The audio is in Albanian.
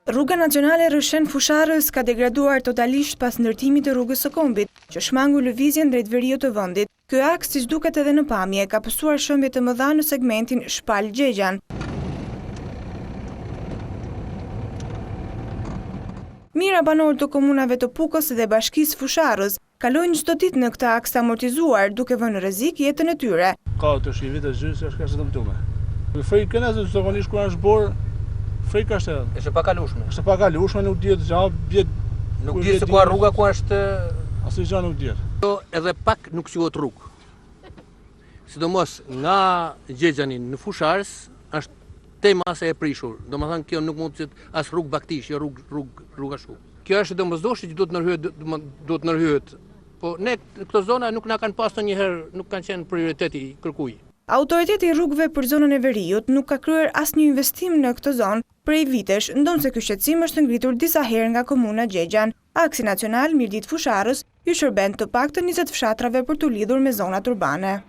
Rruga nacionale Rëshen-Fusharës ka degraduar totalisht pas ndërtimit të rrugës së Kombit, që shmangu lëvizjen drejt veriut të vendit. Ky aks, siç duket edhe në pamje, ka pësuar shëmbje të mëdha në segmentin Shpal-Gjegjan. Mira banorë të komunave të Pukës dhe Bashkisë Fusharës kalojnë çdo ditë në këtë aks të amortizuar, duke vënë në rrezik jetën e tyre. Ka të shivit e gjysë është ka që të mëtume. Frikën e zakonisht kur është borë, frika është edhe. Është pa kalueshme. Është pa kalueshme, nuk dihet gjë, bjet. Nuk dihet se ku rruga ku është. Asnjë gjë nuk dihet. Edhe pak nuk quhet rrugë. Sidomos nga Gjexhani në Fusharës është tema se e prishur. Domethënë kjo nuk mund të jetë as rrugë baktish, jo rrugë ashtu. Kjo është domosdoshmë që duhet ndërhyet. Po ne këto zona nuk na kanë pasur ndonjëherë, nuk kanë qenë prioriteti kërkuj. Autoriteti i rrugëve për zonën e Veriut nuk ka kryer asnjë investim në këtë zonë prej vitesh, ndonë se ky shqetësim është ngritur disa herë nga komuna Gjegjan. Aksi nacional Mirditë Fusharës ju shërben të paktën 20 fshatrave për t'u lidhur me zonat urbane.